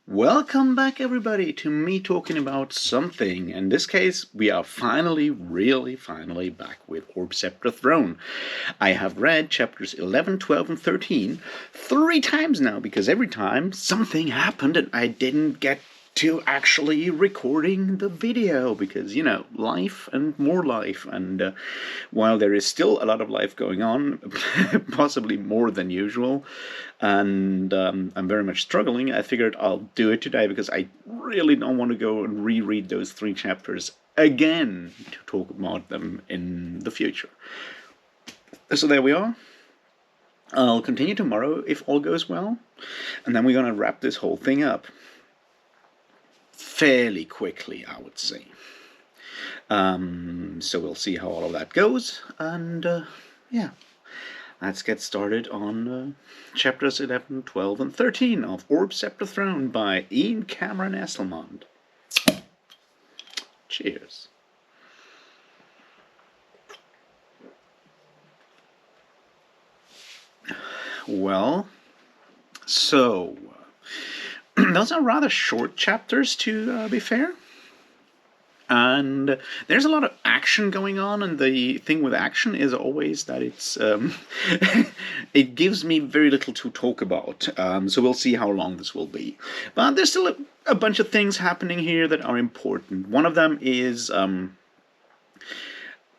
Welcome back, everybody, to me talking about something. In this case, we are finally back with Orb Sceptre Throne. I have read chapters 11, 12, and 13 3 times now, because every time something happened and I didn't get to actually recording the video, because, life and more life. And while there is still a lot of life going on, possibly more than usual, and I'm very much struggling, I figured I'll do it today because I really don't want to go and reread those 3 chapters again to talk about them in the future. So there we are. I'll continue tomorrow if all goes well, and then we're going to wrap this whole thing up fairly quickly, I would say. So we'll see how all of that goes, and yeah. Let's get started on chapters 11, 12, and 13 of Orb Sceptre Throne by Ian Cameron Esslemont. Cheers. Well, so those are rather short chapters, to be fair. And there's a lot of action going on, and the thing with action is always that it's it gives me very little to talk about. So we'll see how long this will be. But there's still a bunch of things happening here that are important. One of them is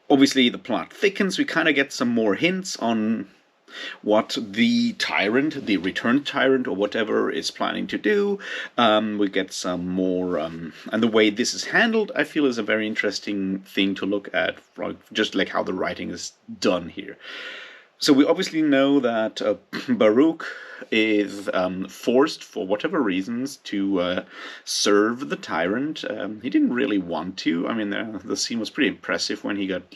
obviously the plot thickens. We kind of get some more hints on what the tyrant, the returned tyrant or whatever, is planning to do. We get some more, and the way this is handled, I feel, is a very interesting thing to look at, just like how the writing is done here. So we obviously know that Baruch is forced, for whatever reasons, to serve the tyrant. He didn't really want to. I mean, the scene was pretty impressive when he got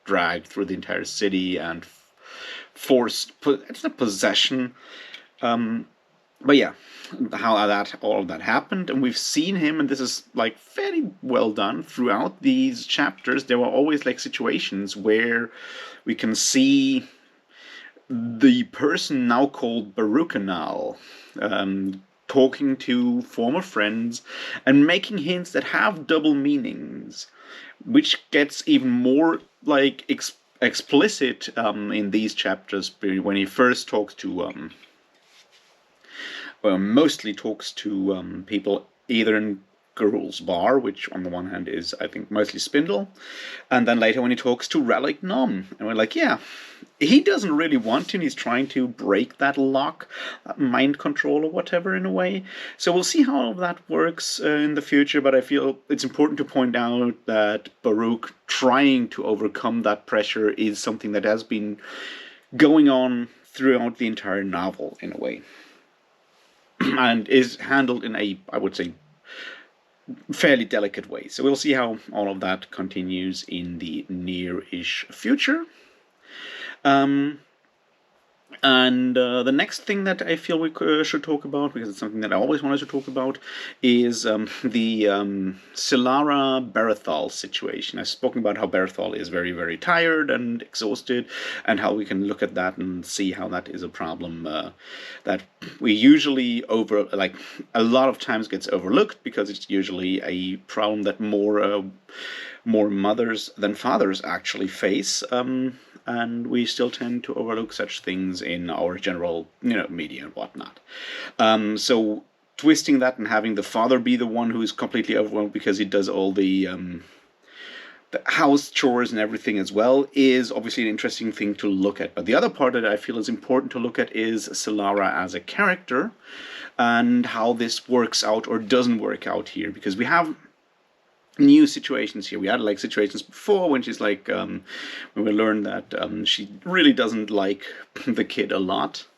dragged through the entire city and forced, it's a possession, but yeah, how all of that happened. And we've seen him, and this is fairly well done throughout these chapters. There were always situations where we can see the person now called Baruchanal talking to former friends and making hints that have double meanings, which gets even more explicit in these chapters when he first talks to mostly talks to people either in Garul's bar, which on the one hand is, I think, mostly Spindle, and then later when he talks to Relic Nom, and we're yeah, he doesn't really want to, and he's trying to break that lock, mind control or whatever, in a way. So we'll see how all of that works in the future, but I feel it's important to point out that Baruch trying to overcome that pressure is something that has been going on throughout the entire novel, in a way, and is handled in a, I would say, fairly delicate way. So we'll see how all of that continues in the near-ish future. And the next thing that I feel we should talk about, because it's something that I always wanted to talk about, is the Silara Berethal situation. I've spoken about how Berethal is very, very tired and exhausted, and how we can look at that and see how that is a problem that we usually a lot of times gets overlooked, because it's usually a problem that more mothers than fathers actually face. And we still tend to overlook such things in our general, media and whatnot. So twisting that and having the father be the one who is completely overwhelmed because he does all the house chores and everything as well is obviously an interesting thing to look at. But the other part that I feel is important to look at is Silara as a character, and how this works out or doesn't work out here, because we have new situations here. We had situations before when she's when we learned that she really doesn't like the kid a lot,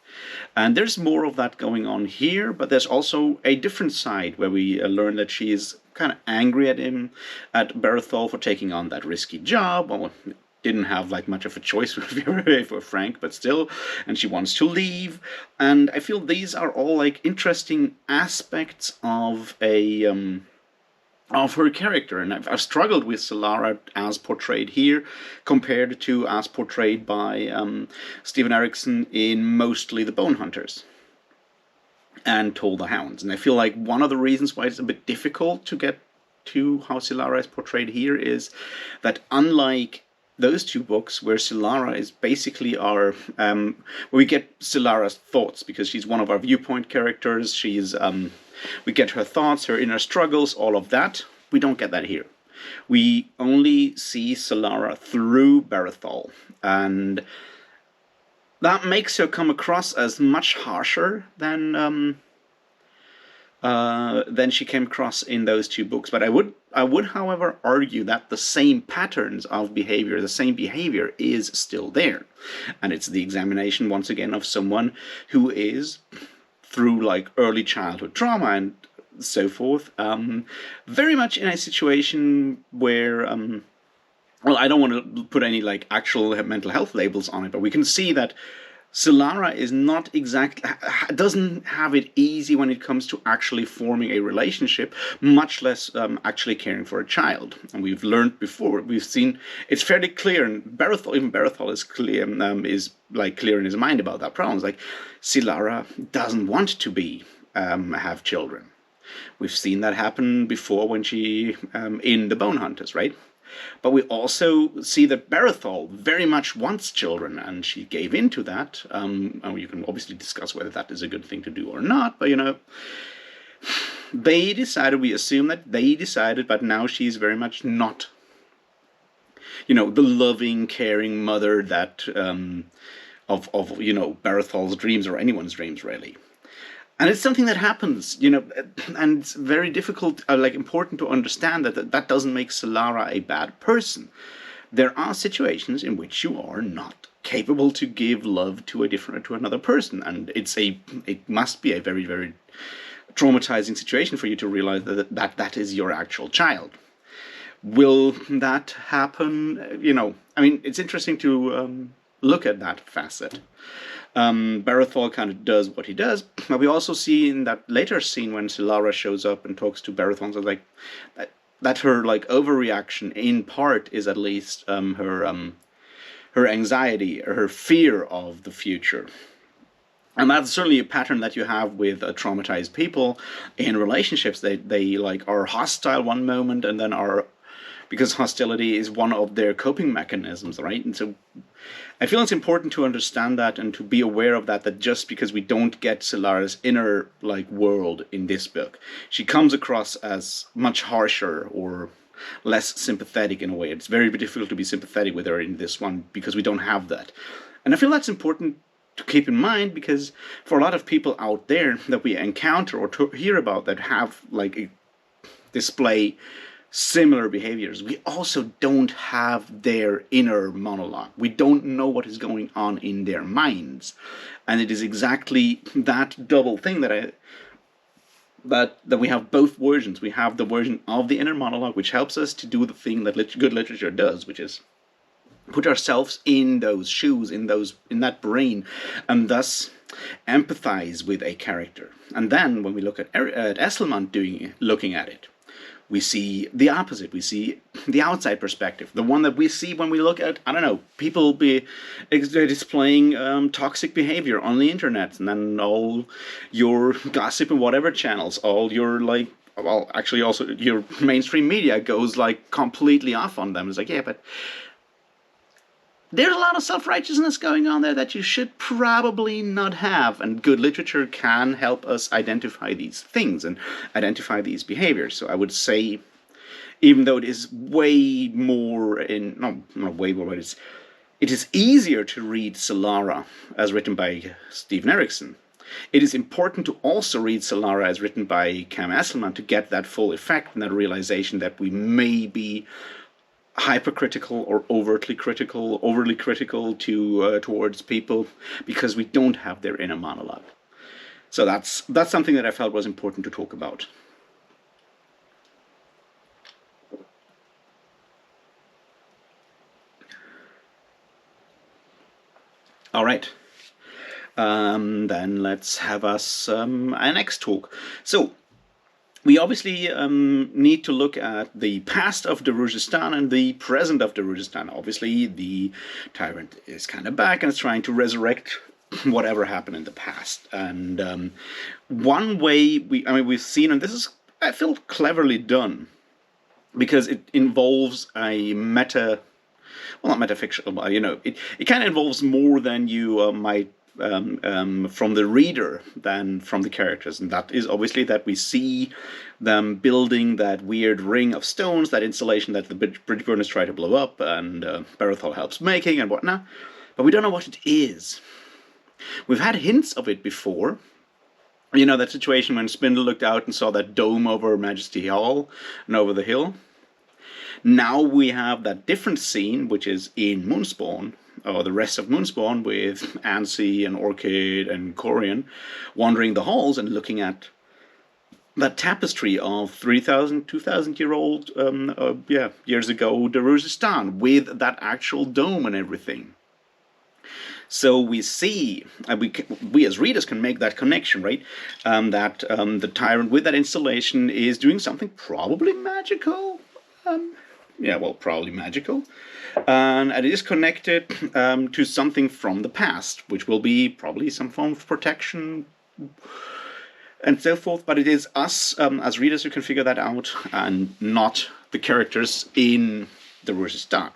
and there's more of that going on here. But there's also a different side where we learn that she is kind of angry at him, at Berethal, for taking on that risky job. Well, didn't have much of a choice for Frank, but still, and she wants to leave. And I feel these are all interesting aspects of her character, and I've struggled with Silara as portrayed here compared to as portrayed by Stephen Erickson in mostly The Bone Hunters. and Toll the Hounds. And I feel like one of the reasons why it's a bit difficult to get to how Solara is portrayed here is that, unlike those two books, where Solara is basically our, where we get Solara's thoughts, because she's one of our viewpoint characters, we get her thoughts, her inner struggles, all of that. We don't get that here. We only see Solara through Berethal, and that makes her come across as much harsher than she came across in those two books. But I would, however, argue that the same patterns of behavior, the same behavior is still there. And it's the examination, once again, of someone who is, through like early childhood trauma and so forth, very much in a situation where, well, I don't want to put any like actual mental health labels on it, but we can see that Solara is not doesn't have it easy when it comes to actually forming a relationship, much less actually caring for a child. And we've learned before, we've seen, it's fairly clear, and even Berethal is clear, clear in his mind about that problem. It's like, Solara doesn't want to have children. We've seen that happen before when she, in the Bone Hunters, right? But we also see that Berethal very much wants children, and she gave in to that. And you can obviously discuss whether that is a good thing to do or not, but we assume that they decided, but now she's very much not, the loving, caring mother that, of Berethal's dreams, or anyone's dreams, really. And it's something that happens, and it's very difficult, important to understand that doesn't make Solara a bad person. There are situations in which you are not capable to give love to another person, and it must be a very, very traumatizing situation for you to realize that is your actual child. Will that happen? It's interesting to look at that facet. Berethal kind of does what he does, but we also see in that later scene when Solara shows up and talks to Berethal, so that her overreaction in part is at least her anxiety or her fear of the future. And that's certainly a pattern that you have with traumatized people in relationships. They are hostile one moment, and then because hostility is one of their coping mechanisms, right? And so I feel it's important to understand that and to be aware of that just because we don't get Solara's inner world in this book, she comes across as much harsher or less sympathetic in a way. It's very difficult to be sympathetic with her in this one because we don't have that. And I feel that's important to keep in mind, because for a lot of people out there that we encounter or hear about that have display similar behaviors, we also don't have their inner monologue. We don't know what is going on in their minds, and it is exactly that double thing that we have both versions. We have the version of the inner monologue, which helps us to do the thing that good literature does, which is put ourselves in those shoes, in that brain, and thus empathize with a character. And then when we look at Esslemont looking at it, we see the opposite. We see the outside perspective, the one that we see when we look at, people displaying toxic behavior on the internet, and then all your gossip and whatever channels, all your also your mainstream media goes completely off on them. It's yeah, but there's a lot of self-righteousness going on there that you should probably not have, and good literature can help us identify these things and identify these behaviors. So I would say, even though it is way more not way more, but it is easier to read Solara as written by Stephen Erickson, it is important to also read Solara as written by Cam Esslemont to get that full effect and that realization that we may be hypercritical or overly critical towards people because we don't have their inner monologue. So that's something that I felt was important to talk about. All right. Then let's have us a next talk. So we obviously need to look at the past of Darujhistan and the present of Darujhistan. Obviously, the tyrant is kind of back and is trying to resurrect whatever happened in the past. And one way we've seen, and this is, I feel, cleverly done, because it involves a meta, well, not metafictional, but it kind of involves more than you might from the reader than from the characters, and that is obviously that we see them building that weird ring of stones, that installation that the bridge burners try to blow up, and Berethal helps making and whatnot, but we don't know what it is. We've had hints of it before. That situation when Spindle looked out and saw that dome over Majesty Hall and over the hill. Now we have that different scene, which is in Moonspawn, or the rest of Moonspawn, with Ansi and Orchid and Corian wandering the halls and looking at that tapestry of 3,000, 2,000-year-old, years ago, Daruzhistan, with that actual dome and everything. So we see, we as readers can make that connection, right? That the Tyrant with that installation is doing something probably magical. Probably magical. And it is connected to something from the past, which will be probably some form of protection and so forth. But it is us as readers who can figure that out, and not the characters in the Daruzhistan.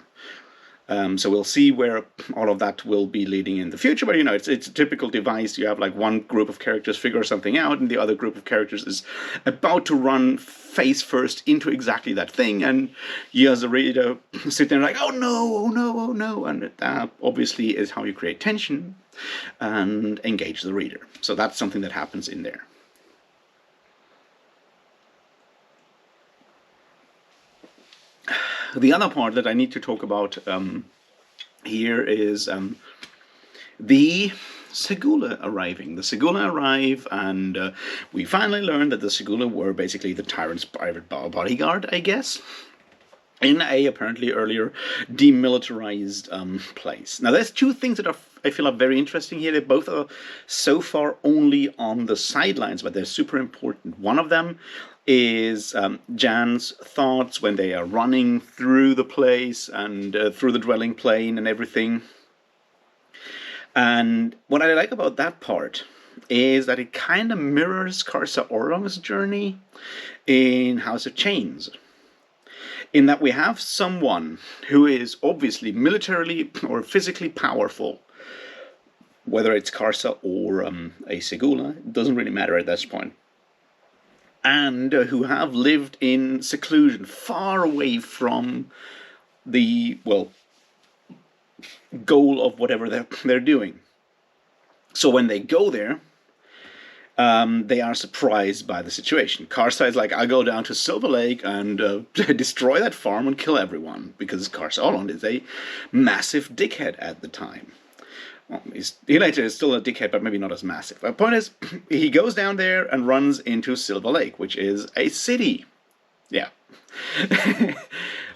So we'll see where all of that will be leading in the future. But, it's a typical device. You have like one group of characters figure something out, and the other group of characters is about to run face first into exactly that thing. And you as a reader sit there like, oh no, oh no, oh no. And that obviously is how you create tension and engage the reader. So that's something that happens in there. The other part that I need to talk about here is the Segula arriving. The Segula arrive, and we finally learn that the Segula were basically the Tyrant's private bodyguard, I guess, in a apparently earlier demilitarized place. Now, there's two things that I feel are very interesting here. They both are so far only on the sidelines, but they're super important. One of them is Jan's thoughts when they are running through the place and through the dwelling plane and everything. And what I like about that part is that it kind of mirrors Karsa Orlong's journey in House of Chains, in that we have someone who is obviously militarily or physically powerful, whether it's Karsa or a Segula, it doesn't really matter at this point, and who have lived in seclusion, far away from the, goal of whatever they're doing. So when they go there, they are surprised by the situation. Karsa is like, I go down to Silver Lake and destroy that farm and kill everyone, because Karsa Orlong is a massive dickhead at the time. Well, he later is still a dickhead, but maybe not as massive. The point is, he goes down there and runs into Silver Lake, which is a city. Yeah.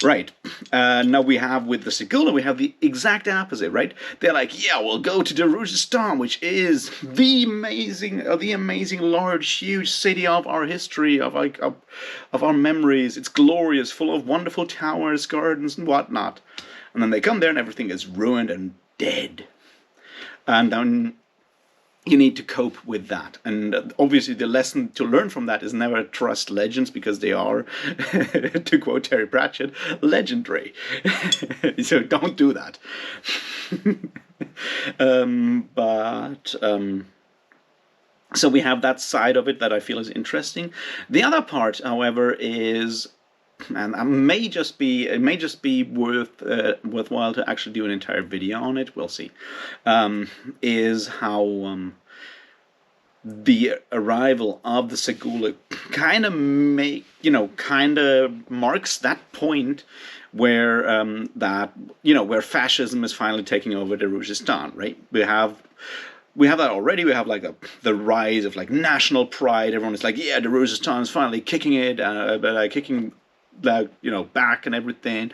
Right. Now we have, with the Segula, we have the exact opposite, right? They're like, yeah, we'll go to Daruzhistan, which is the amazing, large, huge city of our history, of our memories. It's glorious, full of wonderful towers, gardens, and whatnot. And then they come there and everything is ruined and dead. And then you need to cope with that. And obviously the lesson to learn from that is never trust legends, because they are, to quote Terry Pratchett, legendary. So don't do that. So we have that side of it that I feel is interesting. The other part, however, is, and it may just be worthwhile to actually do an entire video on it. We'll see. Is how the arrival of the Segula kind of marks that point where where fascism is finally taking over Daruzhistan. Right? We have that already. We have like the rise of like national pride. Everyone is like, yeah, Daruzhistan is finally kicking it, kicking back and everything.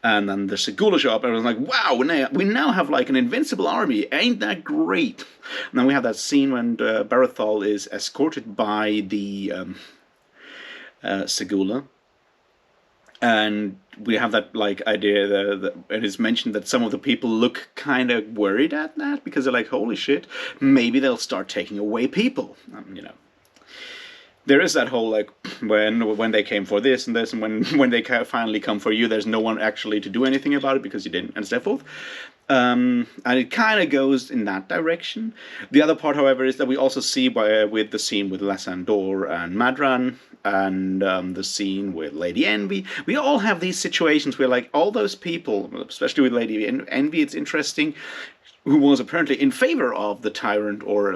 And then the Segula show up, and everyone's like, wow, we now have like an invincible army. Ain't that great? And then we have that scene when Berethal is escorted by the Segula. And we have that like idea that it is mentioned that some of the people look kind of worried at that because they're like, holy shit, maybe they'll start taking away people. There is that whole like when they came for this and this, and when they finally come for you, there's no one actually to do anything about it because you didn't, and so forth. And it kind of goes in that direction. The other part, however, is that we also see with the scene with Lasandor and Madran, and the scene with Lady Envy, we all have these situations where, like, all those people, especially with Lady Envy, it's interesting, who was apparently in favor of the tyrant or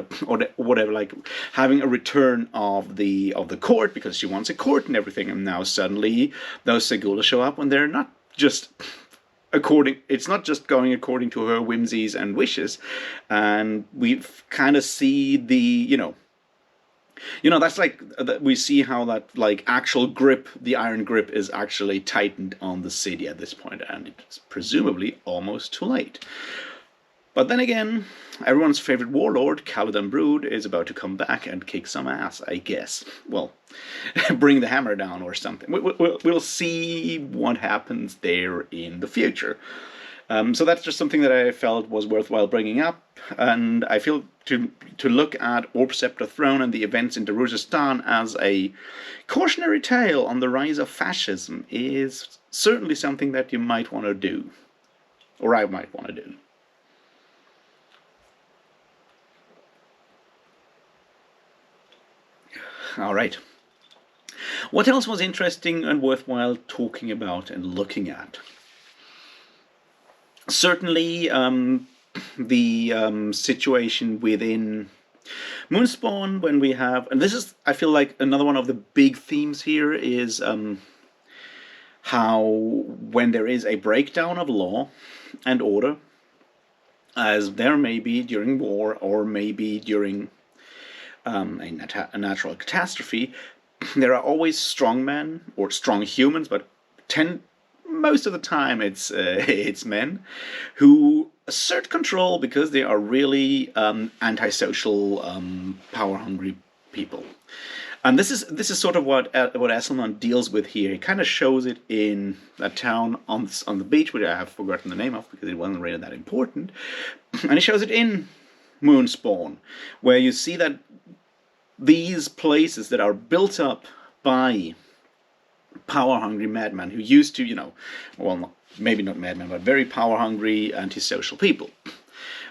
whatever, like having a return of the court because she wants a court and everything, and now suddenly those Segula show up when they're not just it's not just going according to her whimsies and wishes, and we kind of see that's like we see how that like actual grip, the iron grip, is actually tightened on the city at this point, and it's presumably almost too late. But then again, everyone's favorite warlord, Caladan Brood, is about to come back and kick some ass, I guess. Well, bring the hammer down or something. We'll see what happens there in the future. So that's just something that I felt was worthwhile bringing up, and I feel to look at Orb Sceptre Throne and the events in Daruzhistan as a cautionary tale on the rise of fascism is certainly something that you might want to do, or I might want to do. All right. What else was interesting and worthwhile talking about and looking at? Certainly, the situation within Moonspawn, when we have, and this is, I feel like, another one of the big themes here is how when there is a breakdown of law and order, as there may be during war or maybe during a natural catastrophe, there are always strong men or strong humans, but most of the time it's men who assert control because they are really antisocial, power-hungry people. And this is sort of what Esslemont deals with here. He kind of shows it in that town on the beach, which I have forgotten the name of because it wasn't really that important. And he shows it in Moonspawn, where you see that these places that are built up by power-hungry madmen who used to, maybe not madmen, but very power-hungry, antisocial people.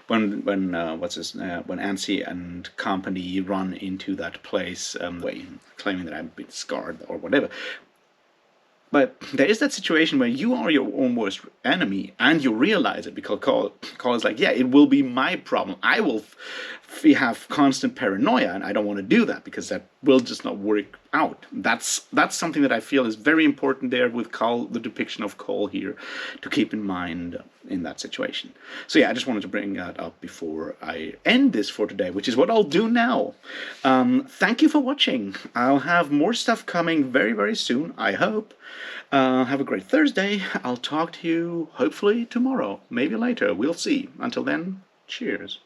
When Ansi and company run into that place, claiming that I've been scarred or whatever. But there is that situation where you are your own worst enemy, and you realize it because Call is like, yeah, it will be my problem. I will have constant paranoia, and I don't want to do that because that will just not work out. That's something that I feel is very important there with Call, the depiction of Call here, to keep in mind in that situation. So yeah, I just wanted to bring that up before I end this for today, which is what I'll do now. Thank you for watching. I'll have more stuff coming very, very soon, I hope. Have a great Thursday. I'll talk to you hopefully tomorrow, maybe later. We'll see. Until then, cheers.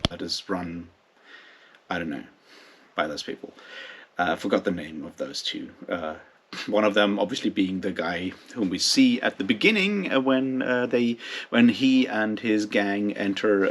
That is run, I don't know, by those people. I forgot the name of those two. One of them obviously being the guy whom we see at the beginning when he and his gang enter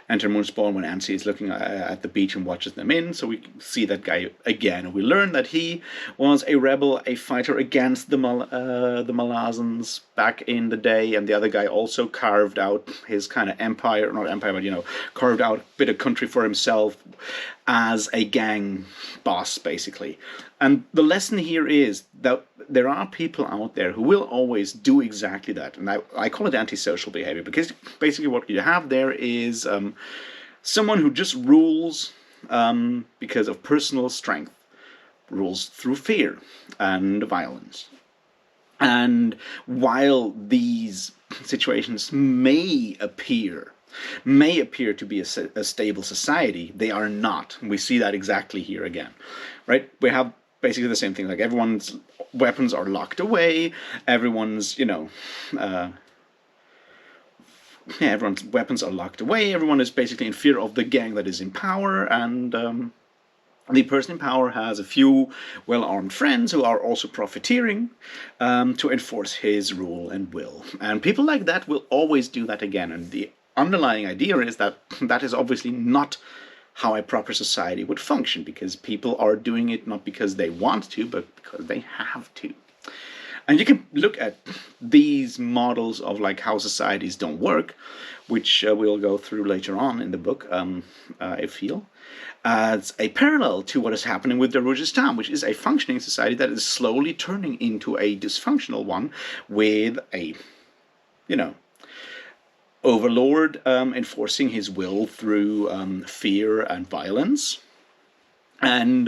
Moonspawn, when Ansi is looking at the beach and watches them in. So we see that guy again. We learn that he was a rebel, a fighter against the Malazans back in the day, and the other guy also carved out his kind of empire, not empire, but carved out a bit of country for himself as a gang boss, basically. And the lesson here is that there are people out there who will always do exactly that. And I call it antisocial behavior, because basically what you have there is someone who just rules because of personal strength, rules through fear and violence. And while these situations may appear to be a stable society, they are not. We see that exactly here again, right? We have basically the same thing. Like everyone's weapons are locked away. Everyone's, everyone's weapons are locked away. Everyone is basically in fear of the gang that is in power, and the person in power has a few well-armed friends who are also profiteering to enforce his rule and will. And people like that will always do that again. And the underlying idea is that that is obviously not how a proper society would function, because people are doing it not because they want to, but because they have to. And you can look at these models of like how societies don't work, which we'll go through later on in the book, I feel, as a parallel to what is happening with Darujistan, which is a functioning society that is slowly turning into a dysfunctional one with a, overlord enforcing his will through fear and violence. And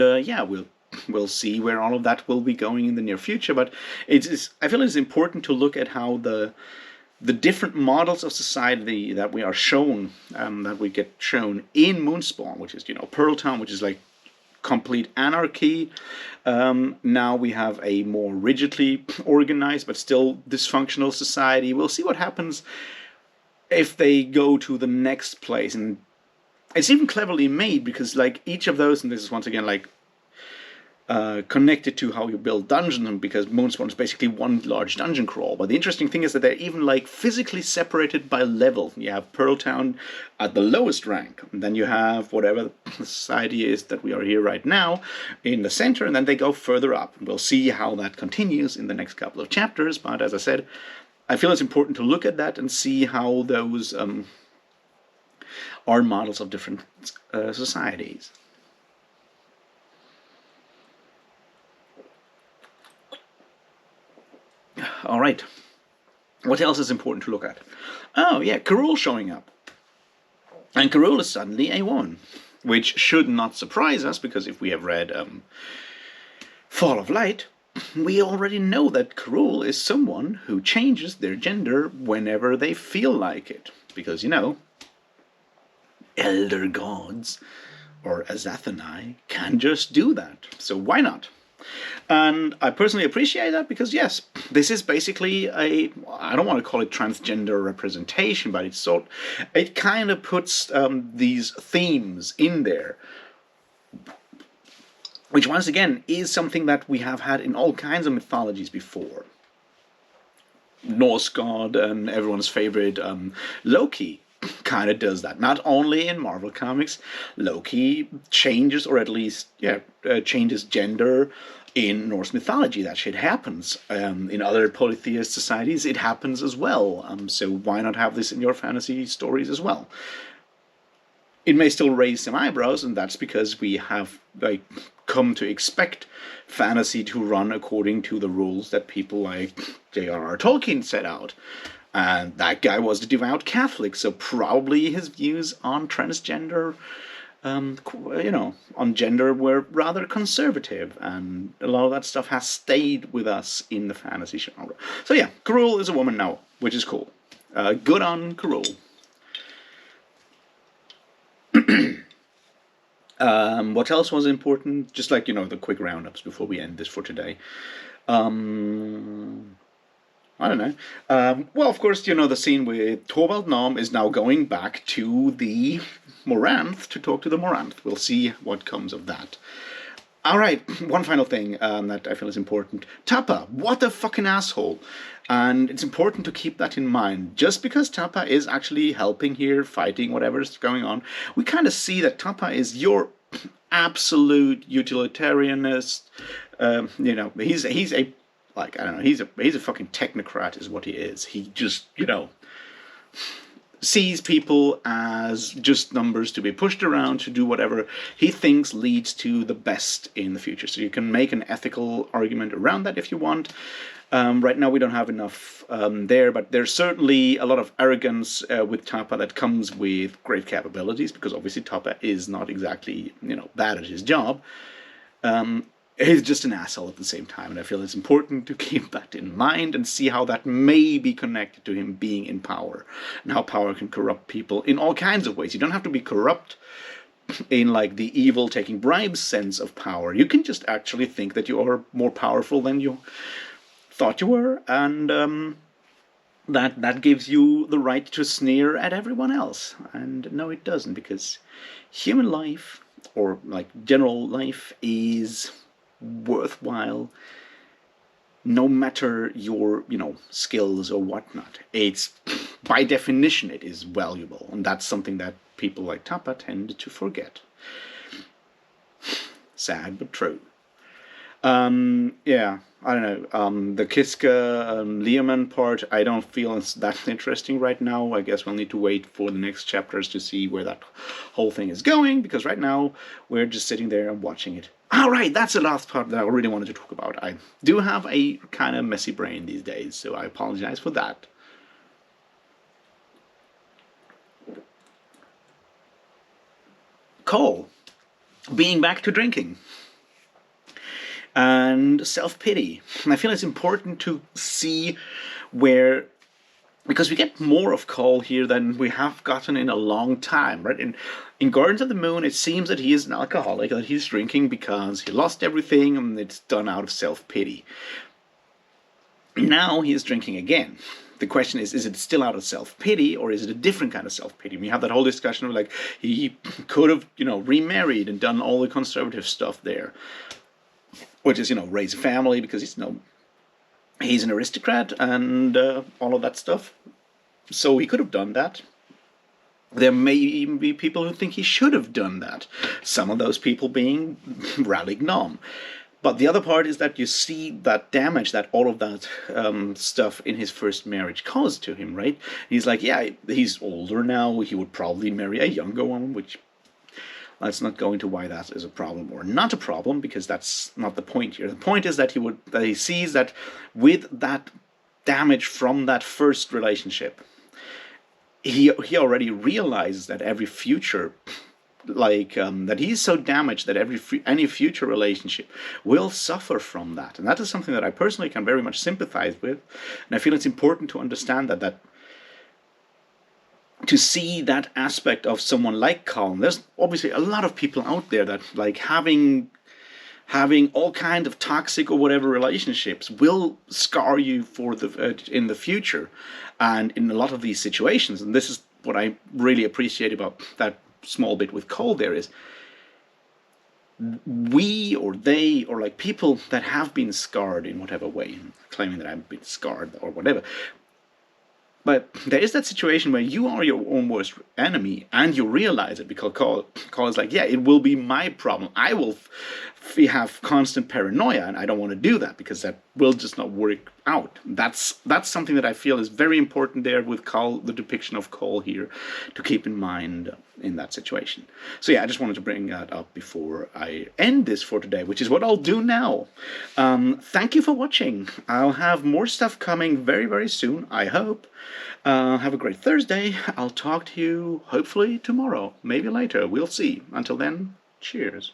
we'll see where all of that will be going in the near future. But I feel it's important to look at how the different models of society that we are shown, that we get shown in Moonspawn, which is, Pearl Town, which is like complete anarchy. Now we have a more rigidly organized but still dysfunctional society. We'll see what happens if they go to the next place. And it's even cleverly made, because like each of those, and this is once again like connected to how you build dungeons, because Moonspawn is basically one large dungeon crawl. But the interesting thing is that they're even like physically separated by level. You have Pearl Town at the lowest rank, and then you have whatever the society is that we are here right now in the center, and then they go further up. And we'll see how that continues in the next couple of chapters. But as I said, I feel it's important to look at that and see how those are models of different societies. All right. What else is important to look at? Oh, yeah, Karul showing up. And Karul is suddenly a woman, which should not surprise us, because if we have read Fall of Light, we already know that Karul is someone who changes their gender whenever they feel like it. Because, elder gods, or Azathanai, can just do that. So why not? And I personally appreciate that, because yes, this is basically I don't want to call it transgender representation, but it kind of puts these themes in there, which once again is something that we have had in all kinds of mythologies before. Norse god and everyone's favorite Loki kind of does that. Not only in Marvel Comics, Loki changes, or at least changes gender in Norse mythology. That shit happens. In other polytheist societies, it happens as well. So why not have this in your fantasy stories as well? It may still raise some eyebrows, and that's because we have come to expect fantasy to run according to the rules that people like J.R.R. Tolkien set out. And that guy was a devout Catholic, so probably his views on transgender, on gender were rather conservative, and a lot of that stuff has stayed with us in the fantasy genre. So yeah, Karul is a woman now, which is cool. Good on Karul. What else was important? Just like, the quick roundups before we end this for today. I don't know. Well, of course, the scene with Torvald Nom is now going back to the Moranth to talk to the Moranth. We'll see what comes of that. All right, one final thing that I feel is important. Tappa, what a fucking asshole. And it's important to keep that in mind. Just because Tappa is actually helping here, fighting whatever's going on, we kind of see that Tappa is your absolute utilitarianist. He's a he's a fucking technocrat is what he is. He just, sees people as just numbers to be pushed around to do whatever he thinks leads to the best in the future. So you can make an ethical argument around that if you want. Right now we don't have enough there, but there's certainly a lot of arrogance with Tappa that comes with great capabilities, because obviously Tappa is not exactly, bad at his job. He's just an asshole at the same time, and I feel it's important to keep that in mind and see how that may be connected to him being in power, and how power can corrupt people in all kinds of ways. You don't have to be corrupt in like the evil taking bribes sense of power. You can just actually think that you are more powerful than you thought you were, and that gives you the right to sneer at everyone else. And no, it doesn't, because human life, or like general life, is worthwhile no matter your skills or whatnot. It's by definition it is valuable, and that's something that people like Tapa tend to forget. Sad but true. Yeah, I don't know. The Kiska Leoman part, I don't feel it's that interesting right now. I guess we'll need to wait for the next chapters to see where that whole thing is going, because right now we're just sitting there and watching it. Alright, that's the last part that I really wanted to talk about. I do have a kind of messy brain these days, so I apologize for that. Cole, being back to drinking. And self-pity. And I feel it's important to see where, because we get more of Cole here than we have gotten in a long time, right? In Gardens of the Moon, it seems that he is an alcoholic, that he's drinking because he lost everything and it's done out of self-pity. Now he is drinking again. The question is it still out of self-pity, or is it a different kind of self-pity? We have that whole discussion of like, he could have, remarried and done all the conservative stuff there, which is, raise a family, because he's an aristocrat and all of that stuff. So he could have done that. There may even be people who think he should have done that. Some of those people being Rallig Nom. But the other part is that you see that damage that all of that stuff in his first marriage caused to him, right? He's like, yeah, he's older now. He would probably marry a younger one, which... let's not go into why that is a problem or not a problem, because that's not the point here. The point is that he sees that with that damage from that first relationship, he already realizes that every future, that he's so damaged that any future relationship will suffer from that. And that is something that I personally can very much sympathize with. And I feel it's important to understand that to see that aspect of someone like Colin. There's obviously a lot of people out there that like having all kinds of toxic or whatever relationships will scar you for in the future, and in a lot of these situations. And this is what I really appreciate about that small bit with Cole. There is we or they or like people that have been scarred in whatever way, claiming that I've been scarred or whatever. But there is that situation where you are your own worst enemy, and you realize it, because Cole is like, yeah, it will be my problem. I will have constant paranoia, and I don't want to do that, because that will just not work out. That's something that I feel is very important there with Cole, the depiction of Cole here, to keep in mind in that situation. So yeah, I just wanted to bring that up before I end this for today, which is what I'll do now. Thank you for watching. I'll have more stuff coming very, very soon, I hope. Have a great Thursday. I'll talk to you hopefully tomorrow, maybe later. We'll see. Until then, cheers.